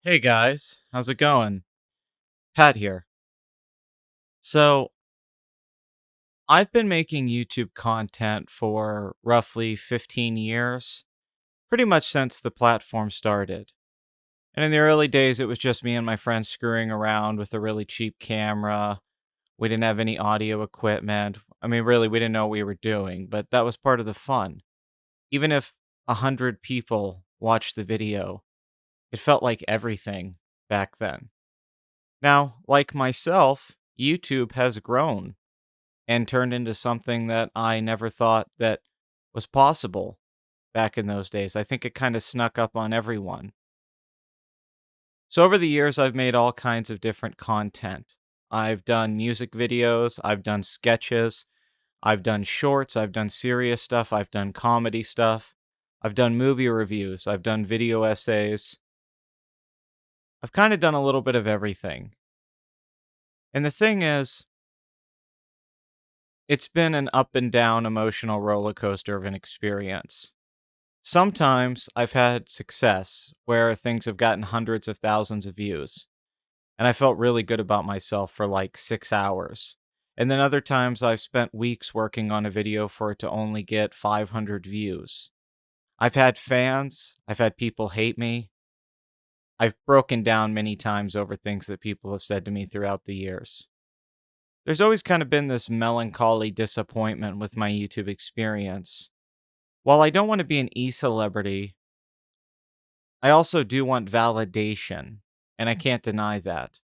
Hey guys, how's it going? Pat here. So, I've been making YouTube content for roughly 15 years, pretty much since the platform started. And in the early days, it was just me and my friends screwing around with a really cheap camera. We didn't have any audio equipment. I mean, really, we didn't know what we were doing, but that was part of the fun. Even if 100 people watched the video, it felt like everything back then. Now, like myself, YouTube has grown and turned into something that I never thought that was possible back in those days. I think it kind of snuck up on everyone. So over the years, I've made all kinds of different content. I've done music videos, I've done sketches, I've done shorts, I've done serious stuff, I've done comedy stuff, I've done movie reviews, I've done video essays. I've kind of done a little bit of everything. And the thing is, it's been an up and down emotional roller coaster of an experience. Sometimes I've had success where things have gotten hundreds of thousands of views, and I felt really good about myself for like 6 hours. And then other times I've spent weeks working on a video for it to only get 500 views. I've had fans, I've had people hate me. I've broken down many times over things that people have said to me throughout the years. There's always kind of been this melancholy disappointment with my YouTube experience. While I don't want to be an e-celebrity, I also do want validation, and I can't deny that.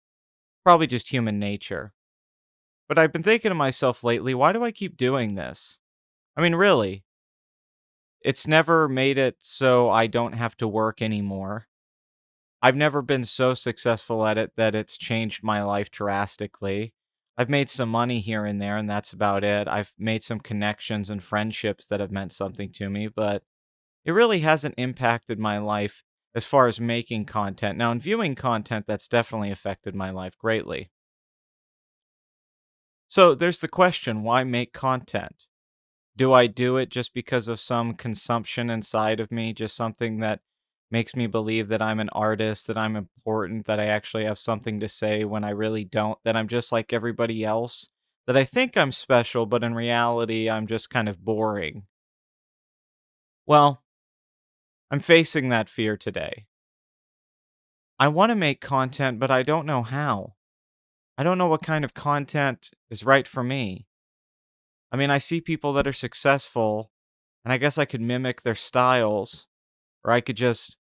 Probably just human nature. But I've been thinking to myself lately, why do I keep doing this? I mean, really, it's never made it so I don't have to work anymore. I've never been so successful at it that it's changed my life drastically. I've made some money here and there, and that's about it. I've made some connections and friendships that have meant something to me, but it really hasn't impacted my life as far as making content. Now, in viewing content, that's definitely affected my life greatly. So there's the question, why make content? Do I do it just because of some consumption inside of me, just something that makes me believe that I'm an artist, that I'm important, that I actually have something to say when I really don't, that I'm just like everybody else, that I think I'm special, but in reality, I'm just kind of boring? Well, I'm facing that fear today. I want to make content, but I don't know how. I don't know what kind of content is right for me. I mean, I see people that are successful, and I guess I could mimic their styles, or I could just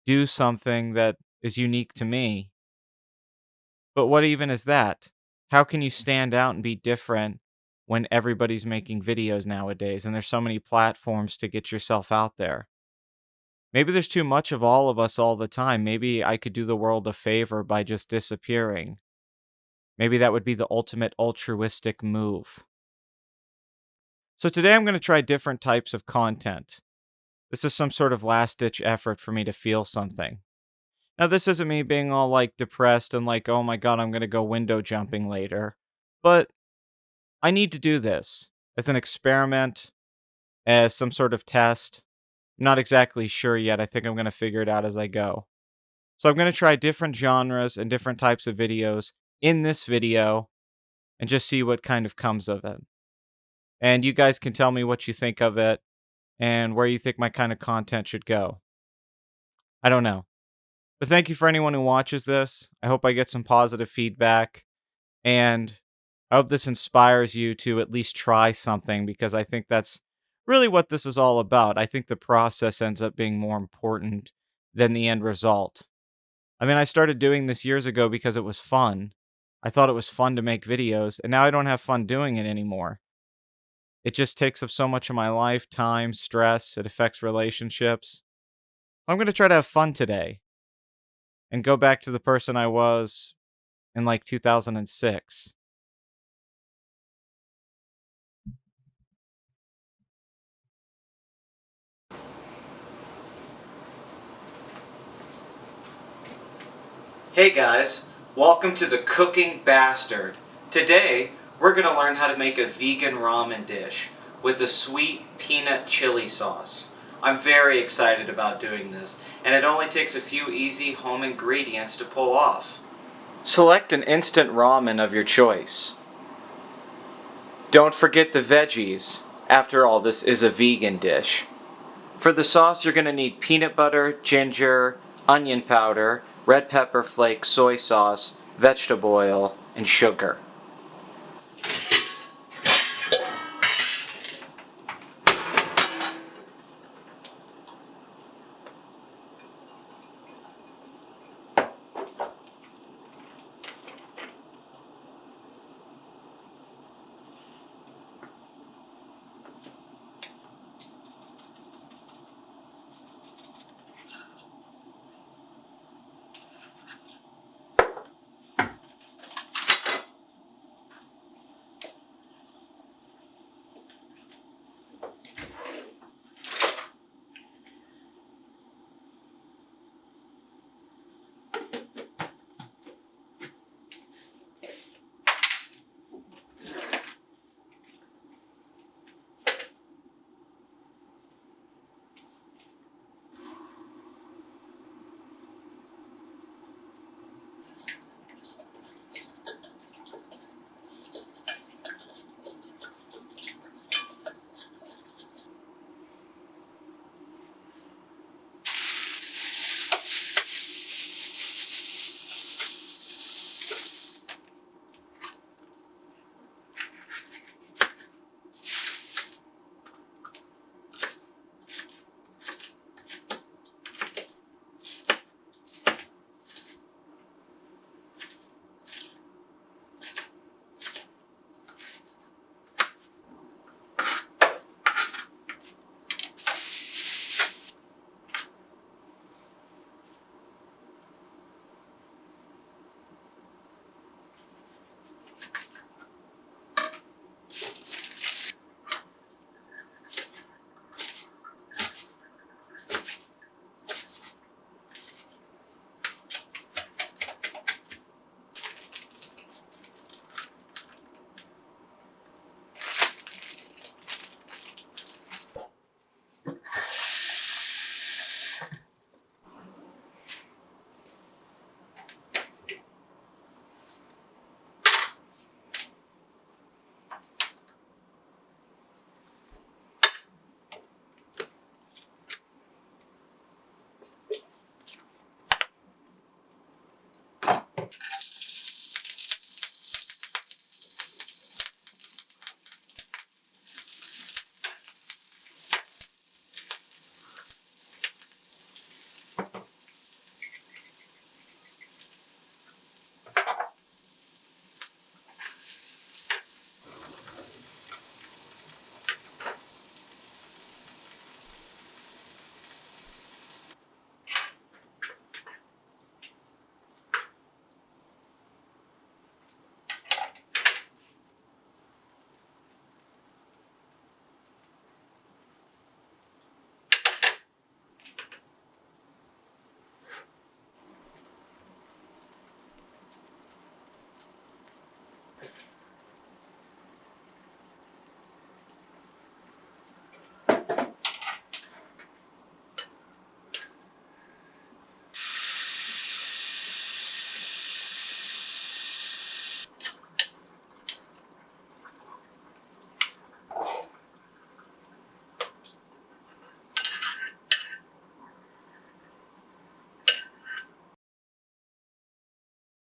do something that is unique to me. But what even is that? How can you stand out and be different when everybody's making videos nowadays and there's so many platforms to get yourself out there? Maybe there's too much of all of us all the time. Maybe I could do the world a favor by just disappearing. Maybe that would be the ultimate altruistic move. So today I'm going to try different types of content. This is some sort of last ditch effort for me to feel something. Now, this isn't me being all like depressed and like, oh my God, I'm going to go window jumping later. But I need to do this as an experiment, as some sort of test. I'm not exactly sure yet. I think I'm going to figure it out as I go. So I'm going to try different genres and different types of videos in this video and just see what kind of comes of it. And you guys can tell me what you think of it and where you think my kind of content should go. I don't know. But thank you for anyone who watches this. I hope I get some positive feedback. And I hope this inspires you to at least try something because I think that's really what this is all about. I think the process ends up being more important than the end result. I mean, I started doing this years ago because it was fun. I thought it was fun to make videos, and now I don't have fun doing it anymore. It just takes up so much of my life, time, stress, it affects relationships. I'm going to try to have fun today and go back to the person I was in like 2006. Hey guys, welcome to the Cooking Bastard. Today, we're going to learn how to make a vegan ramen dish with a sweet peanut chili sauce. I'm very excited about doing this, and it only takes a few easy home ingredients to pull off. Select an instant ramen of your choice. Don't forget the veggies. After all, this is a vegan dish. For the sauce, you're going to need peanut butter, ginger, onion powder, red pepper flakes, soy sauce, vegetable oil, and sugar.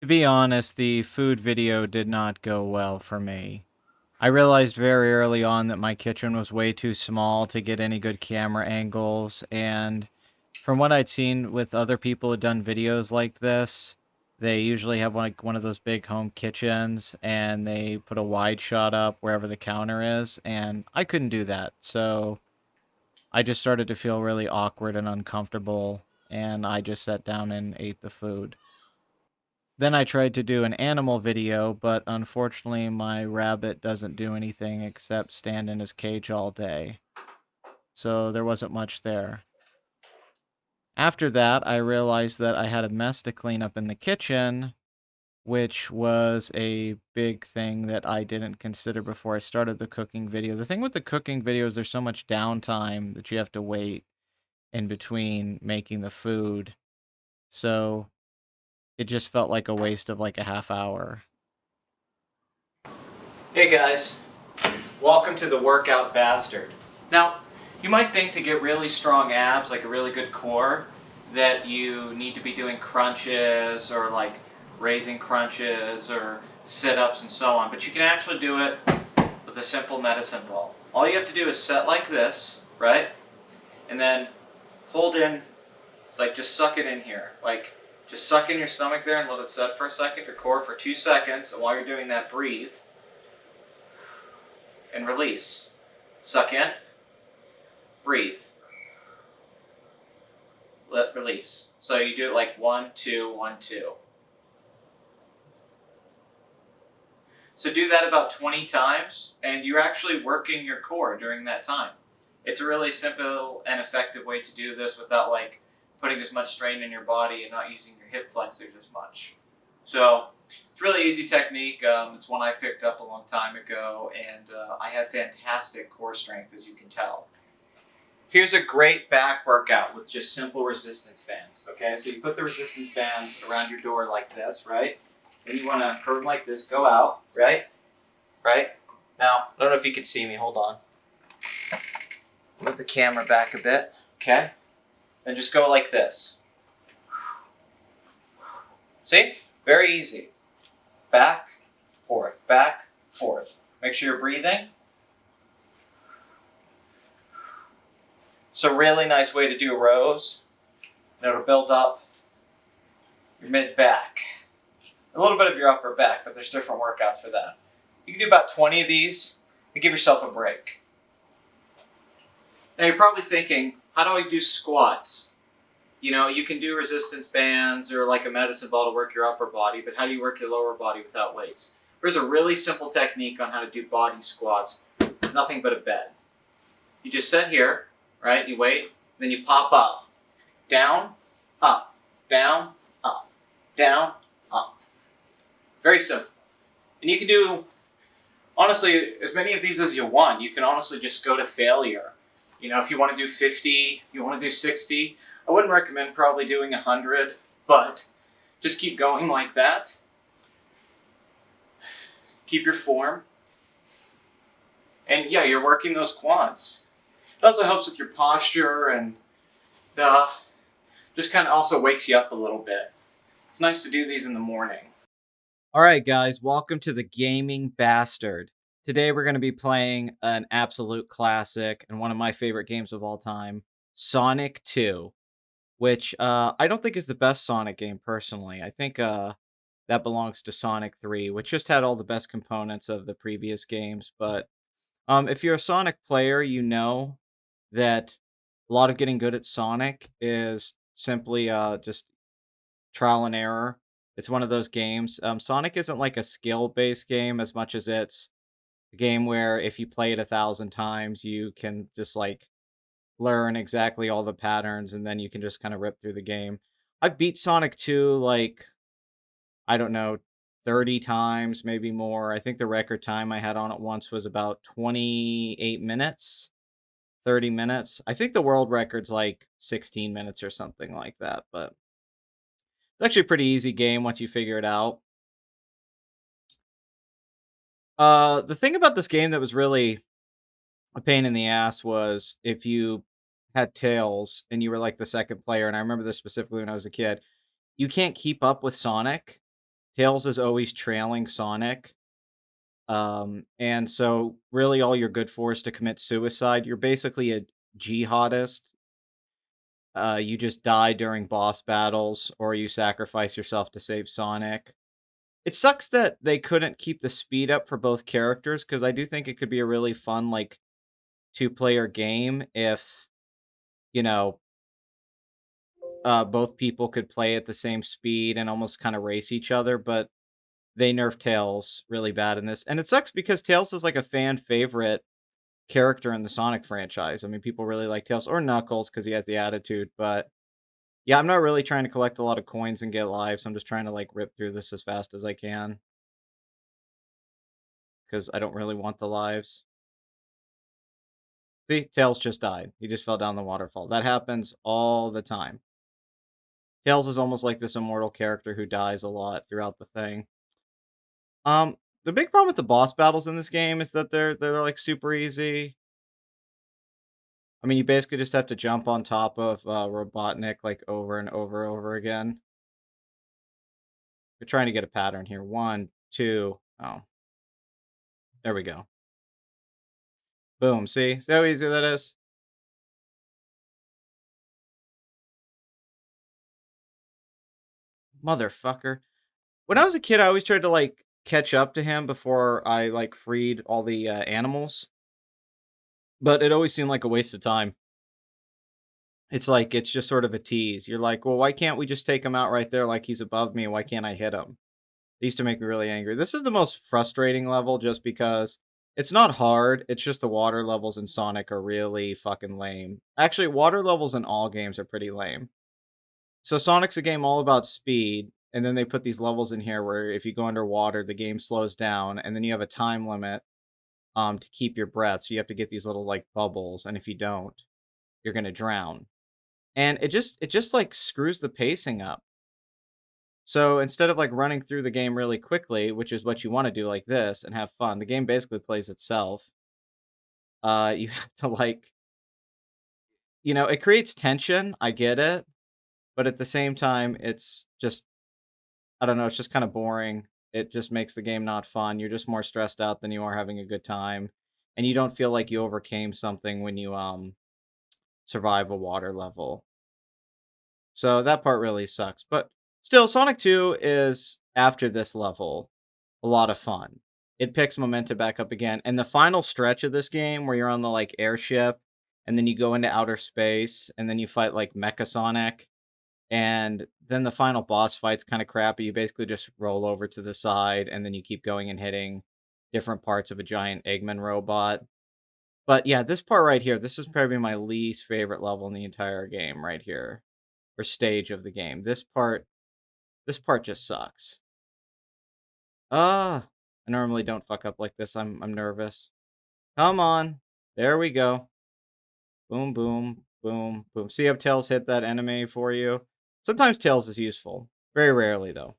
To be honest, the food video did not go well for me. I realized very early on that my kitchen was way too small to get any good camera angles, and from what I'd seen with other people who'd done videos like this, they usually have like one of those big home kitchens and they put a wide shot up wherever the counter is, and I couldn't do that. So I just started to feel really awkward and uncomfortable, and I just sat down and ate the food. Then I tried to do an animal video, but unfortunately my rabbit doesn't do anything except stand in his cage all day. So there wasn't much there. After that, I realized that I had a mess to clean up in the kitchen, which was a big thing that I didn't consider before I started the cooking video. The thing with the cooking video is there's so much downtime that you have to wait. in between making the food. So it just felt like a waste of like a half hour. Hey guys, welcome to the Workout Bastard. Now, you might think to get really strong abs, like a really good core, that you need to be doing crunches or like raising crunches or sit-ups and so on, but you can actually do it with a simple medicine ball. All you have to do is set like this, right? And then hold in, like just suck it in here. Like just suck in your stomach there and let it set for a second, your core for 2 seconds, and while you're doing that, breathe and release. Suck in, breathe, let release. So you do it like 1, 2, 1, 2. So do that about 20 times, and you're actually working your core during that time. It's a really simple and effective way to do this without like putting as much strain in your body and not using your hip flexors as much. So it's a really easy technique. It's one I picked up a long time ago, and I have fantastic core strength, as you can tell. Here's a great back workout with just simple resistance bands. Okay, so you put the resistance bands around your door like this, right? Then you want to curve like this, go out, right? Right? Now, I don't know if you can see me. Hold on. Move the camera back a bit. Okay? Then just go like this. See? Very easy. Back, forth, back, forth. Make sure you're breathing. It's a really nice way to do rows. And it'll build up your mid-back. A little bit of your upper back, but there's different workouts for that. You can do about 20 of these and give yourself a break. Now you're probably thinking, how do I do squats? You know, you can do resistance bands or like a medicine ball to work your upper body, but how do you work your lower body without weights? There's a really simple technique on how to do body squats with nothing but a bed. You just sit here, right? You wait, then you pop up. Down, up, down, up, down, up. Very simple. And you can do, honestly, as many of these as you want. You can honestly just go to failure. You know, if you want to do 50, you want to do 60, I wouldn't recommend probably doing 100, but just keep going like that. Keep your form. And yeah, you're working those quads. It also helps with your posture and just kind of also wakes you up a little bit. It's nice to do these in the morning. All right, guys, welcome to the Gaming Bastard. Today we're going to be playing an absolute classic and one of my favorite games of all time, Sonic 2, which I don't think is the best Sonic game personally. I think that belongs to Sonic 3, which just had all the best components of the previous games. But if you're a Sonic player, you know that a lot of getting good at Sonic is simply just trial and error. It's one of those games. Sonic isn't like a skill-based game as much as it's a game where if you play it 1,000 times, you can just like learn exactly all the patterns and then you can just kind of rip through the game. I've beat Sonic 2 like, I don't know, 30 times, maybe more. I think the record time I had on it once was about 28 minutes, 30 minutes. I think the world record's like 16 minutes or something like that, but it's actually a pretty easy game once you figure it out. The thing about this game that was really a pain in the ass was if you had Tails and you were like the second player, and I remember this specifically when I was a kid, you can't keep up with Sonic. Tails is always trailing Sonic. And so really all you're good for is to commit suicide. You're basically a jihadist. You just die during boss battles or you sacrifice yourself to save Sonic. It sucks that they couldn't keep the speed up for both characters because I do think it could be a really fun like two-player game if, you know, both people could play at the same speed and almost kind of race each other, but they nerfed Tails really bad in this. And it sucks because Tails is like a fan favorite character in the Sonic franchise. I mean, people really like Tails or Knuckles because he has the attitude, but yeah, I'm not really trying to collect a lot of coins and get lives. I'm just trying to like rip through this as fast as I can because I don't really want the lives. See, Tails just died. He just fell down the waterfall. That happens all the time. Tails is almost like this immortal character who dies a lot throughout the thing. The big problem with the boss battles in this game is that they're like super easy. I mean, you basically just have to jump on top of Robotnik like over and over again. We're trying to get a pattern here. One, two. Oh, there we go. Boom. See how easy that is? Motherfucker. When I was a kid, I always tried to like catch up to him before I like freed all the animals, but it always seemed like a waste of time. It's like it's just sort of a tease. You're like, well, why can't we just take him out right there like he's above me? Why can't I hit him? It used to make me really angry. This is the most frustrating level just because it's not hard. It's just the water levels in Sonic are really fucking lame. Actually, water levels in all games are pretty lame. So Sonic's a game all about speed, and then they put these levels in here where if you go underwater, the game slows down, and then you have a time limit to keep your breath. So you have to get these little like bubbles, and if you don't, you're gonna drown. And it just like screws the pacing up. So instead of like running through the game really quickly, which is what you want to do like this and have fun, the game basically plays itself. You have to like, it creates tension. I get it, but at the same time, it's just I don't know, it's just kind of boring. It just makes the game not fun. You're just more stressed out than you are having a good time, and you don't feel like you overcame something when you survive a water level. So that part really sucks. But still, Sonic 2 is, after this level, a lot of fun. It picks momentum back up again. And the final stretch of this game where you're on the like airship and then you go into outer space and then you fight like Mecha Sonic and then the final boss fight's kind of crappy. You basically just roll over to the side and then you keep going and hitting different parts of a giant Eggman robot. But yeah, this part right here, this is probably my least favorite level in the entire game right here, or stage of the game. This part just sucks. Ah, I normally don't fuck up like this. I'm nervous. Come on. There we go. Boom, boom, boom, boom. See how Tails hit that enemy for you? Sometimes Tails is useful. Very rarely, though.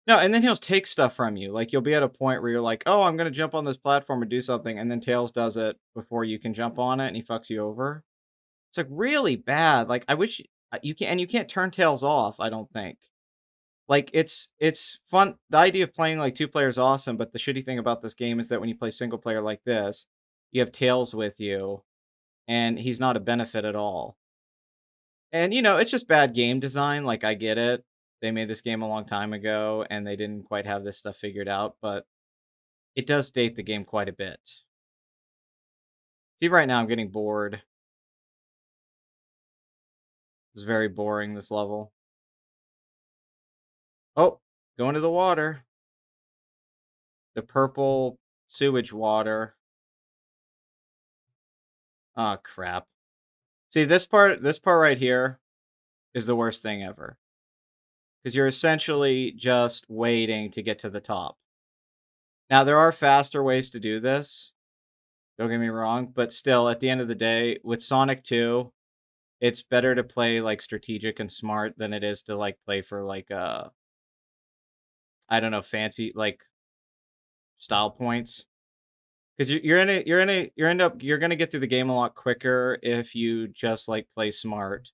No, and then he'll take stuff from you. Like, you'll be at a point where you're like, oh, I'm going to jump on this platform and do something. And then Tails does it before you can jump on it and he fucks you over. It's like really bad. Like, I wish you can, and you can't turn Tails off, I don't think. Like, it's fun. The idea of playing, like, 2 players awesome, but the shitty thing about this game is that when you play single player like this, you have Tails with you, and he's not a benefit at all. And, it's just bad game design, like, I get it. They made this game a long time ago, and they didn't quite have this stuff figured out, but it does date the game quite a bit. See, right now I'm getting bored. It's very boring, this level. Oh, go into the water. The purple sewage water. Oh, crap. See, this part right here is the worst thing ever. Because you're essentially just waiting to get to the top. Now, there are faster ways to do this. Don't get me wrong, but still, at the end of the day, with Sonic 2, it's better to play like strategic and smart than it is to like play for like I don't know, fancy like style points. Because you're gonna get through the game a lot quicker if you just like play smart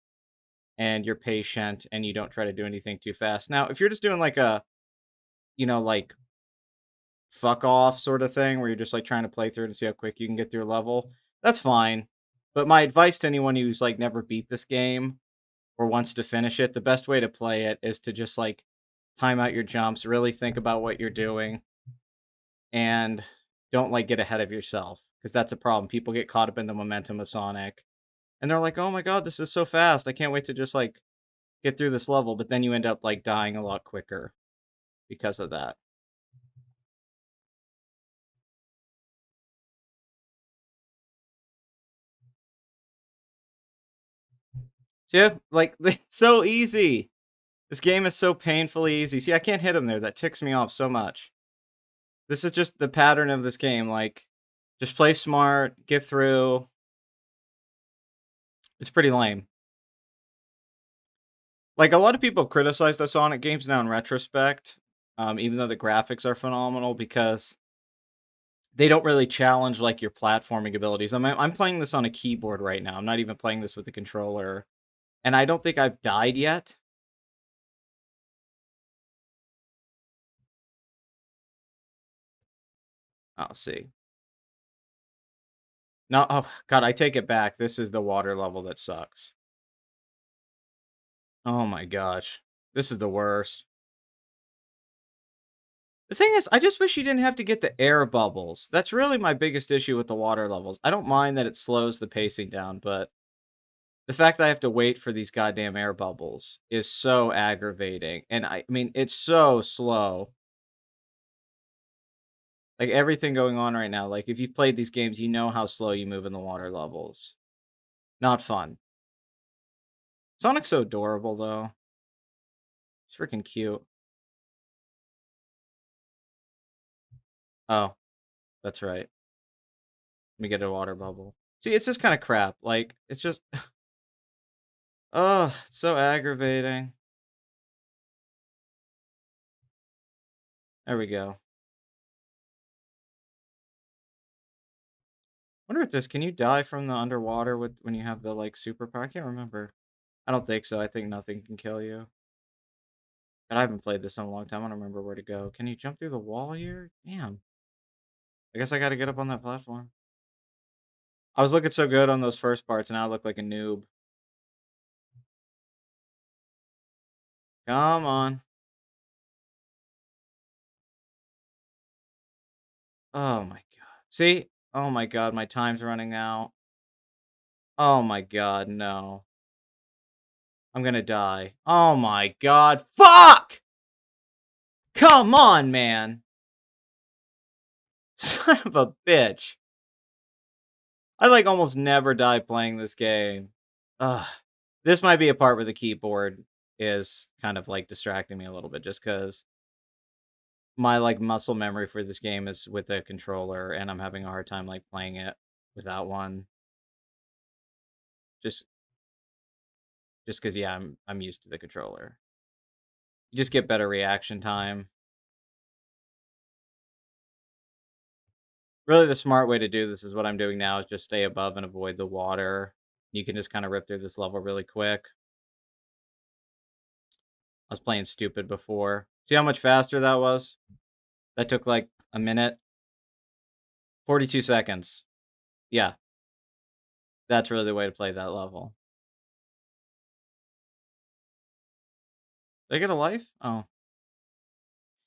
and you're patient and you don't try to do anything too fast. Now, if you're just doing like a, like fuck off sort of thing where you're just like trying to play through to see how quick you can get through a level, that's fine. But my advice to anyone who's like never beat this game or wants to finish it, the best way to play it is to just like time out your jumps, really think about what you're doing, and don't like get ahead of yourself because that's a problem. People get caught up in the momentum of Sonic and they're like, "Oh my god, this is so fast. I can't wait to just like get through this level." But then you end up like dying a lot quicker because of that. So yeah, like so easy. This game is so painfully easy. See, I can't hit him there. That ticks me off so much. This is just the pattern of this game. Like, Just play smart, get through. It's pretty lame. Like, a lot of people criticize the Sonic games now in retrospect, even though the graphics are phenomenal because they don't really challenge, like, your platforming abilities. I'm playing this on a keyboard right now, I'm not even playing this with a controller, and I don't think I've died yet. I'll see. No, oh, god, I take it back, this is the water level that sucks. Oh my gosh. This is the worst. The thing is, I just wish you didn't have to get the air bubbles. That's really my biggest issue with the water levels. I don't mind that it slows the pacing down, but the fact that I have to wait for these goddamn air bubbles is so aggravating, and I mean, it's so slow. Like, everything going on right now, like, if you've played these games, you know how slow you move in the water levels. Not fun. Sonic's so adorable, though. It's freaking cute. Oh, that's right. Let me get a water bubble. See, it's just kinda crap, like, it's just oh, it's so aggravating. There we go. Wonder if this can you die from the underwater with when you have the, like, superpower? I can't remember. I don't think so, I think nothing can kill you. And I haven't played this in a long time, I don't remember where to go. Can you jump through the wall here? Damn. I guess I gotta get up on that platform. I was looking so good on those first parts, and now I look like a noob. Come on. Oh my god. See? Oh my god, my time's running out. Oh my god, no. I'm gonna die. Oh my god. Fuck! Come on, man. Son of a bitch. I, like, almost never die playing this game. Ugh. This might be a part where the keyboard is kind of, like, distracting me a little bit just because my, like, muscle memory for this game is with a controller, and I'm having a hard time, like, playing it without one. Just because yeah, I'm used to the controller. You just get better reaction time. Really, the smart way to do this is what I'm doing now is just stay above and avoid the water. You can just kinda rip through this level really quick. I was playing stupid before. See how much faster that was? That took, like, a minute? 42 seconds. Yeah, that's really the way to play that level. Did I get a life? Oh.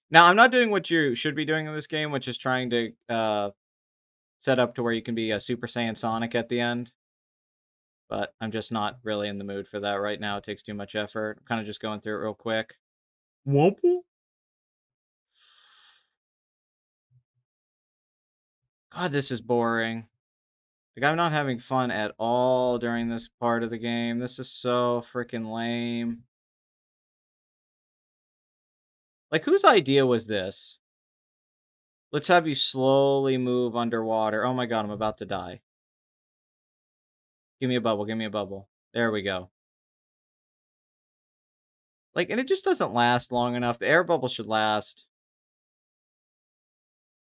Now, I'm not doing what you should be doing in this game, which is trying to, set up to where you can be a Super Saiyan Sonic at the end, but I'm just not really in the mood for that right now, it takes too much effort. I'm kinda just going through it real quick. Whomple? God, this is boring. Like, I'm not having fun at all during this part of the game. This is so freaking lame. Like, whose idea was this? Let's have you slowly move underwater. Oh my god, I'm about to die. Give me a bubble, give me a bubble. There we go. Like, and it just doesn't last long enough. The air bubble should last,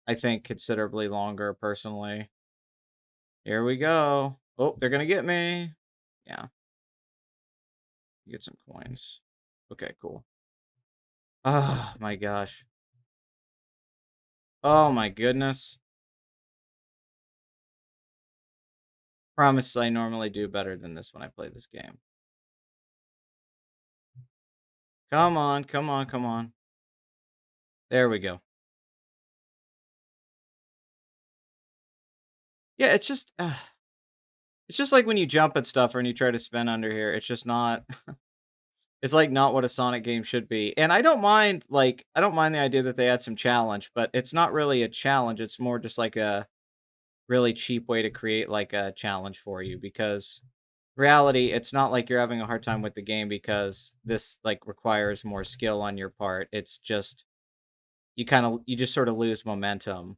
I think, considerably longer, personally. Here we go. Oh, they're gonna get me. Yeah, get some coins. Okay, cool. Oh my gosh. Oh my goodness. Promise I normally do better than this when I play this game. Come on, come on, come on. There we go. Yeah, it's just like when you jump at stuff or when you try to spin under here, it's just not it's like not what a Sonic game should be. And I don't mind the idea that they add some challenge, but it's not really a challenge. It's more just like a really cheap way to create like a challenge for you because reality, it's not like you're having a hard time with the game because this like requires more skill on your part. It's just you just sort of lose momentum.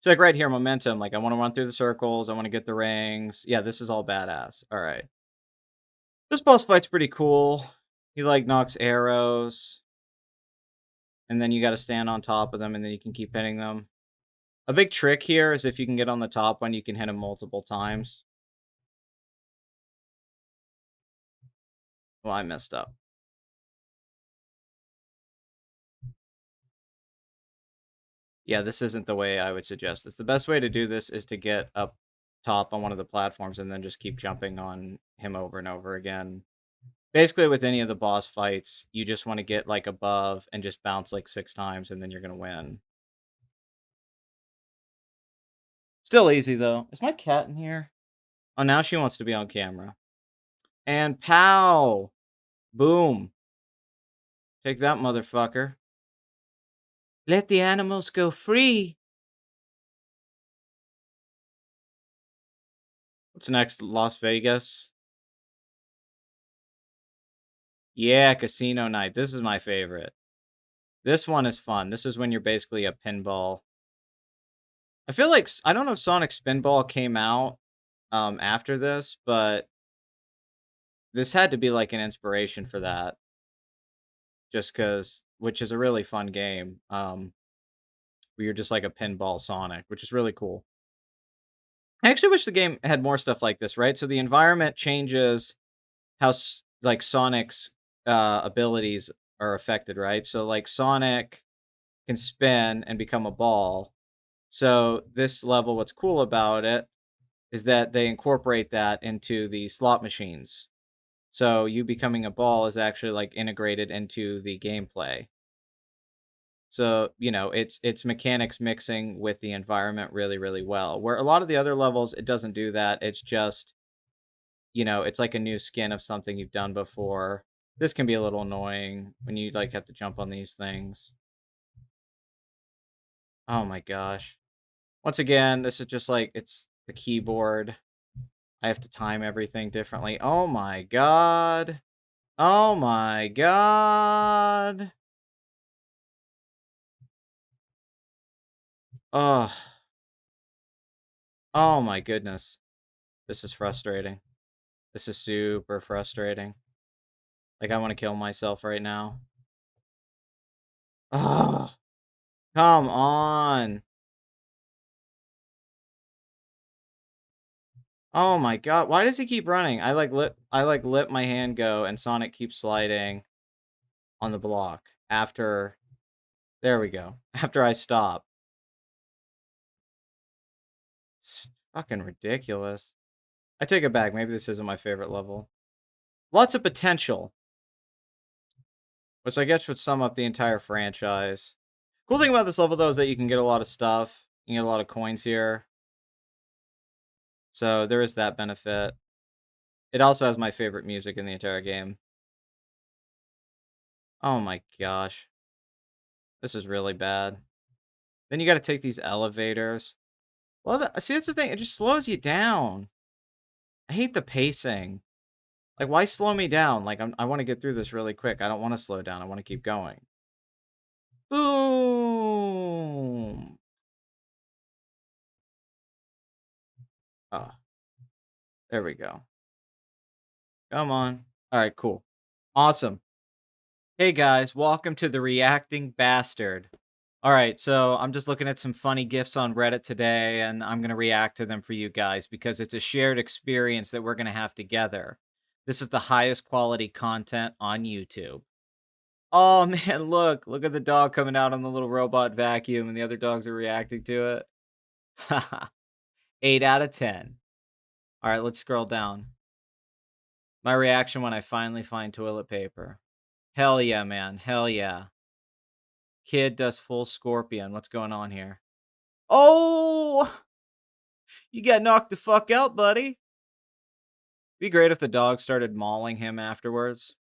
So, like, right here, momentum, like, I wanna run through the circles, I wanna get the rings. Yeah, this is all badass. Alright. This boss fight's pretty cool. He, like, knocks arrows, and then you gotta stand on top of them, and then you can keep hitting them. A big trick here is if you can get on the top one, you can hit him multiple times. Well, I messed up. Yeah, this isn't the way I would suggest this. The best way to do this is to get up top on one of the platforms and then just keep jumping on him over and over again. Basically, with any of the boss fights, you just wanna get, like, above and just bounce, like, 6 times, and then you're gonna win. Still easy, though. Is my cat in here? Oh, now she wants to be on camera. And pow! Boom. Take that, motherfucker. Let the animals go free. What's next? Las Vegas? Yeah, casino night. This is my favorite. This one is fun. This is when you're basically a pinball. I feel like I don't know if Sonic Spinball came out after this, but this had to be like an inspiration for that. Just because, which is a really fun game. Where you're just like a pinball Sonic, which is really cool. I actually wish the game had more stuff like this, right? So the environment changes how like Sonic's abilities are affected, right? So like Sonic can spin and become a ball. So this level, what's cool about it is that they incorporate that into the slot machines. So you becoming a ball is actually like integrated into the gameplay. So, it's mechanics mixing with the environment really, really well. Where a lot of the other levels, it doesn't do that. It's just, it's like a new skin of something you've done before. This can be a little annoying when you like have to jump on these things. Oh my gosh. Once again, this is just like it's the keyboard. I have to time everything differently. Oh my god. Oh my god. Oh, oh my goodness. This is frustrating. This is super frustrating. Like, I wanna kill myself right now. Oh, come on. Oh my god, why does he keep running? I let my hand go, and Sonic keeps sliding on the block after there we go. After I stop. It's fucking ridiculous. I take it back, maybe this isn't my favorite level. Lots of potential, which I guess would sum up the entire franchise. Cool thing about this level, though, is that you can get a lot of stuff. You can get a lot of coins here. So there is that benefit. It also has my favorite music in the entire game. Oh my gosh. This is really bad. Then you gotta take these elevators. Well, see, that's the thing. It just slows you down. I hate the pacing. Like, why slow me down? Like, I want to get through this really quick. I don't want to slow down. I want to keep going. Boom. Oh, there we go. Come on. All right, cool. Awesome. Hey guys, welcome to the Reacting Bastard. All right, so I'm just looking at some funny gifs on Reddit today, and I'm going to react to them for you guys because it's a shared experience that we're going to have together. This is the highest quality content on YouTube. Oh man, look at the dog coming out on the little robot vacuum, and the other dogs are reacting to it. Haha, 8 out of 10. All right, let's scroll down. My reaction when I finally find toilet paper. Hell yeah, man. Hell yeah. Kid does full scorpion. What's going on here? Oh! You got knocked the fuck out, buddy. Be great if the dog started mauling him afterwards.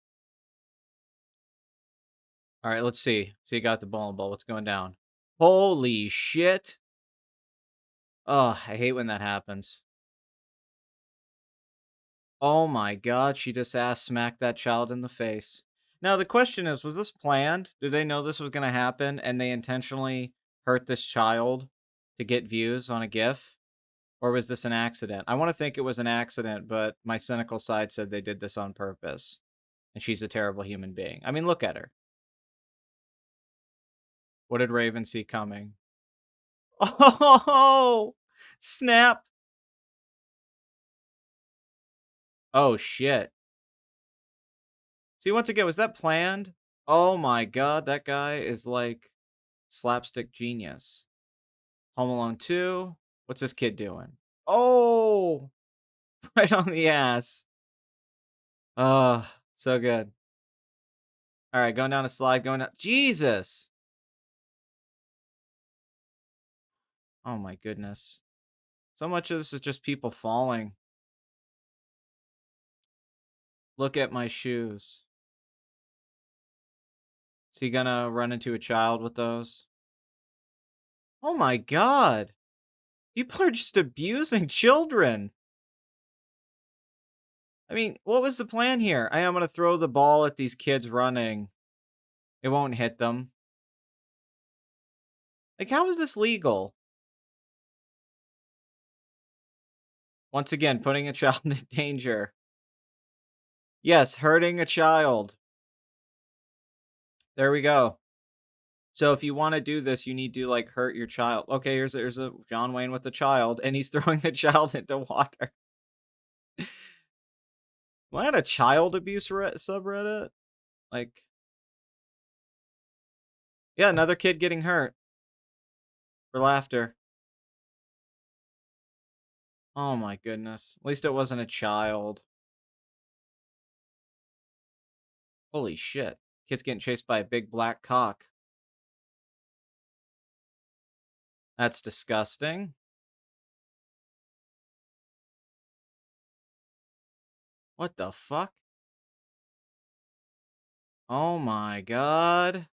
All right, let's see. See, you got the bowling ball. What's going down? Holy shit. Oh, I hate when that happens. Oh my god, she just ass smacked that child in the face. Now, the question is, was this planned? Did they know this was going to happen and they intentionally hurt this child? to get views on a GIF? Or was this an accident? I want to think it was an accident, but my cynical side said they did this on purpose. And she's a terrible human being. I mean, look at her. What did Raven see coming? Oh, snap. Oh, shit. See, once again, was that planned? Oh my god, that guy is like slapstick genius. Home Alone 2. What's this kid doing? Oh, right on the ass. Oh, so good. All right, going down a slide, going down. Jesus. Oh my goodness. So much of this is just people falling. Look at my shoes. Is he gonna run into a child with those? Oh my god. People are just abusing children. I mean, what was the plan here? I am gonna throw the ball at these kids running. It won't hit them. Like, how is this legal? Once again, putting a child in danger. Yes, hurting a child. There we go. So if you wanna do this, you need to, like, hurt your child. Okay, here's a John Wayne with a child, and he's throwing the child into water. Am I on a child abuse subreddit? Like, yeah, another kid getting hurt for laughter. Oh my goodness. At least it wasn't a child. Holy shit. Kid's getting chased by a big black cock. That's disgusting. What the fuck? Oh my god.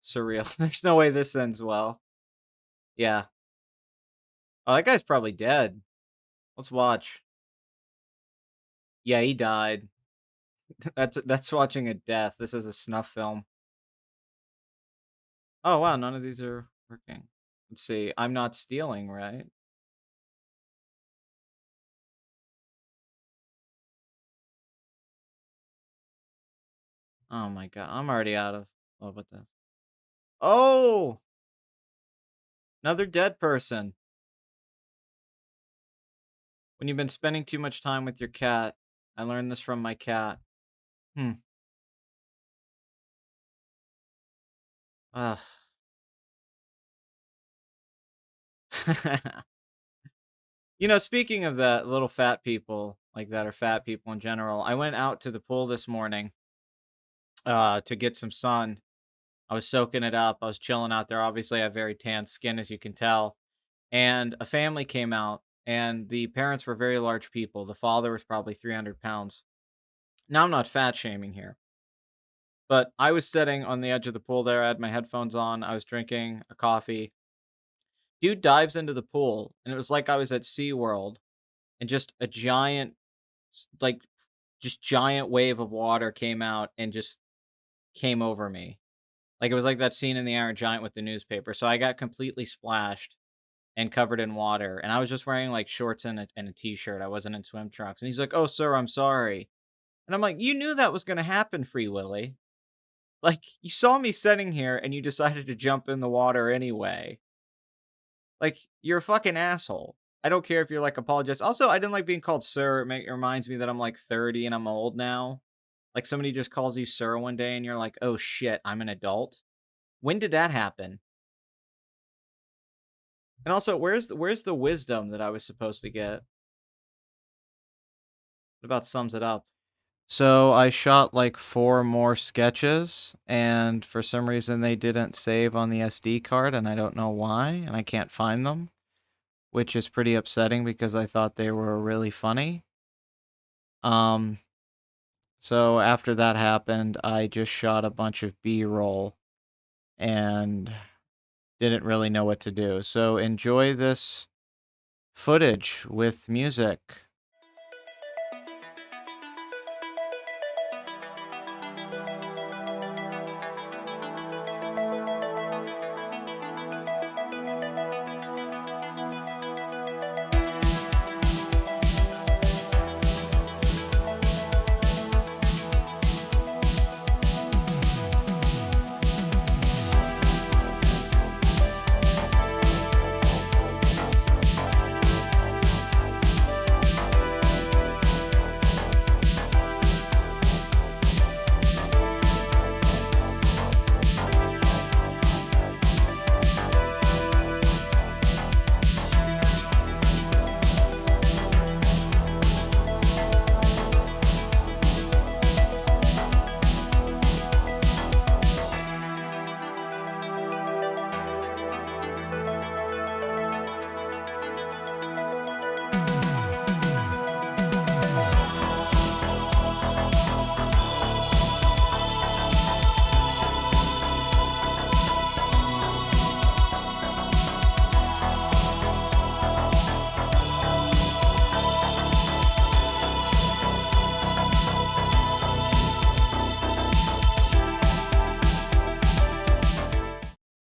Surreal. There's no way this ends well. Yeah. Oh, that guy's probably dead. Let's watch. Yeah, he died. That's watching a death. This is a snuff film. Oh wow, none of these are working. Let's see. I'm not stealing, right? Oh my god. I'm already out of love with this. Oh! Another dead person. When you've been spending too much time with your cat. I learned this from my cat. Hmm. Ugh. You know, speaking of that, little fat people like that, or fat people in general, I went out to the pool this morning to get some sun. I was soaking it up. I was chilling out there. Obviously, I have very tan skin, as you can tell. And a family came out, and the parents were very large people. The father was probably 300 pounds. Now, I'm not fat shaming here, but I was sitting on the edge of the pool there. I had my headphones on. I was drinking a coffee. Dude dives into the pool, and it was like I was at SeaWorld, and just a giant, like, just giant wave of water came out and just came over me. Like, it was like that scene in The Iron Giant with the newspaper. So I got completely splashed and covered in water, and I was just wearing, like, shorts and a t-shirt. I wasn't in swim trunks, and he's like, "Oh, sir, I'm sorry." And I'm like, "You knew that was gonna happen, Free Willy. Like, you saw me sitting here, and you decided to jump in the water anyway. Like, you're a fucking asshole." I don't care if you're, like, apologize. Also, I didn't like being called sir. It reminds me that I'm, like, 30 and I'm old now. Like, somebody just calls you sir one day, and you're like, "Oh, shit, I'm an adult?" When did that happen? And also, where's the wisdom that I was supposed to get? What about sums it up? So I shot like 4 more sketches, and for some reason they didn't save on the SD card, and I don't know why, and I can't find them, which is pretty upsetting because I thought they were really funny. Um, so after that happened, I just shot a bunch of B-roll and didn't really know what to do. So enjoy this footage with music.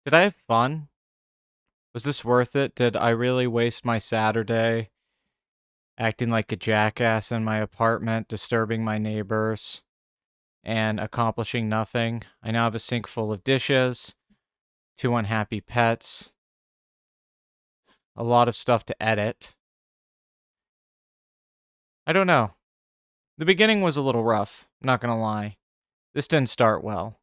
Did I have fun? Was this worth it? Did I really waste my Saturday acting like a jackass in my apartment, disturbing my neighbors, and accomplishing nothing? I now have a sink full of dishes, two unhappy pets, a lot of stuff to edit. I don't know. The beginning was a little rough, not gonna lie. This didn't start well.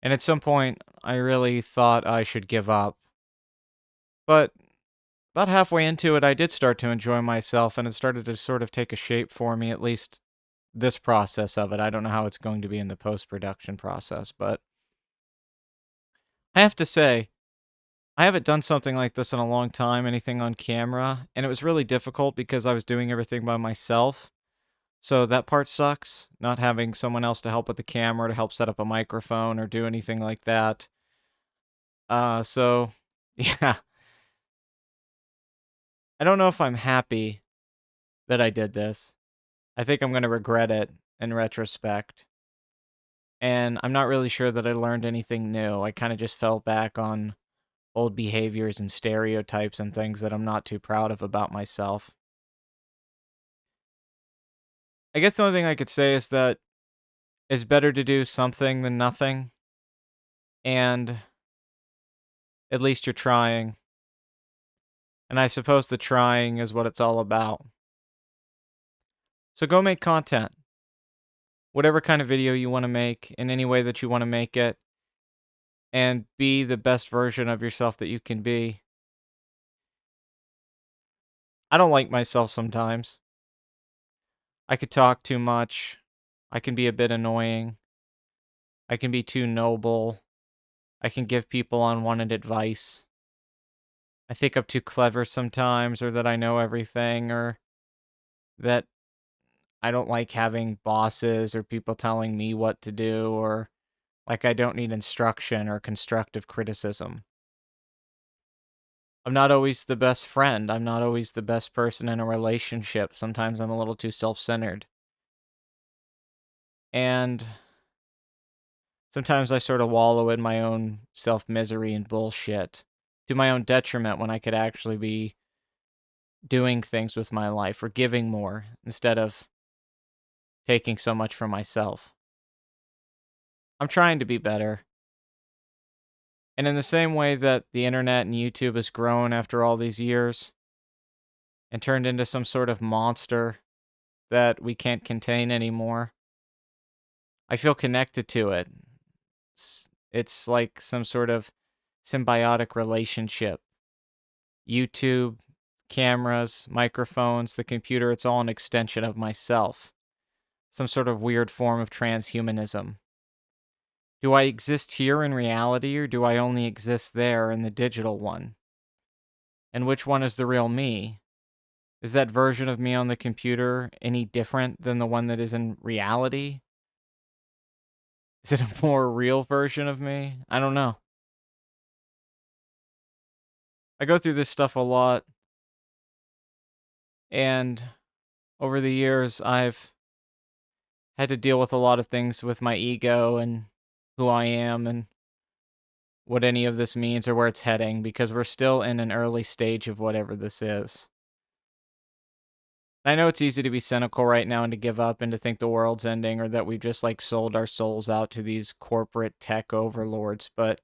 And at some point, I really thought I should give up. But about halfway into it, I did start to enjoy myself, and it started to sort of take a shape for me, at least this process of it. I don't know how it's going to be in the post production process, but I have to say, I haven't done something like this in a long time, anything on camera, and it was really difficult because I was doing everything by myself. So that part sucks, not having someone else to help with the camera, to help set up a microphone or do anything like that. So yeah, I don't know if I'm happy that I did this. I think I'm gonna regret it in retrospect. And I'm not really sure that I learned anything new. I kind of just fell back on old behaviors and stereotypes and things that I'm not too proud of about myself. I guess the only thing I could say is that it's better to do something than nothing, and at least you're trying. And I suppose the trying is what it's all about. So go make content. Whatever kind of video you want to make, in any way that you want to make it, and be the best version of yourself that you can be. I don't like myself sometimes. I could talk too much. I can be a bit annoying. I can be too noble. I can give people unwanted advice. I think I'm too clever sometimes, or that I know everything, or that I don't like having bosses or people telling me what to do, or like I don't need instruction or constructive criticism. I'm not always the best friend. I'm not always the best person in a relationship. Sometimes I'm a little too self centered. And sometimes I sort of wallow in my own self misery and bullshit to my own detriment when I could actually be doing things with my life or giving more instead of taking so much from myself. I'm trying to be better. And in the same way that the internet and YouTube has grown after all these years and turned into some sort of monster that we can't contain anymore, I feel connected to it. It's like some sort of symbiotic relationship. YouTube, cameras, microphones, the computer, it's all an extension of myself. Some sort of weird form of transhumanism. Do I exist here in reality, or do I only exist there in the digital one? And which one is the real me? Is that version of me on the computer any different than the one that is in reality? Is it a more real version of me? I don't know. I go through this stuff a lot, and over the years, I've had to deal with a lot of things with my ego and who I am and what any of this means or where it's heading, because we're still in an early stage of whatever this is. I know it's easy to be cynical right now and to give up and to think the world's ending, or that we've just like sold our souls out to these corporate tech overlords, but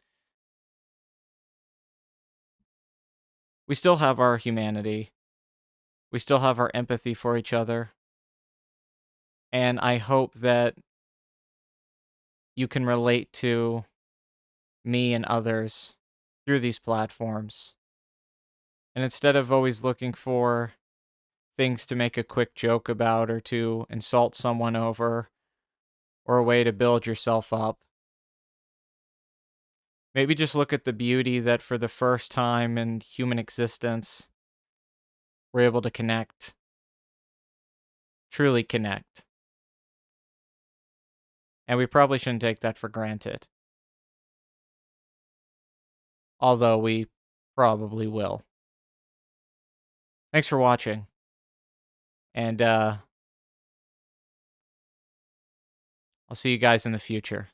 we still have our humanity. We still have our empathy for each other. And I hope that you can relate to me and others through these platforms. And instead of always looking for things to make a quick joke about, or to insult someone over, or a way to build yourself up, maybe just look at the beauty that for the first time in human existence, we're able to connect, truly connect. And we probably shouldn't take that for granted, although we probably will. Thanks for watching, and I'll see you guys in the future.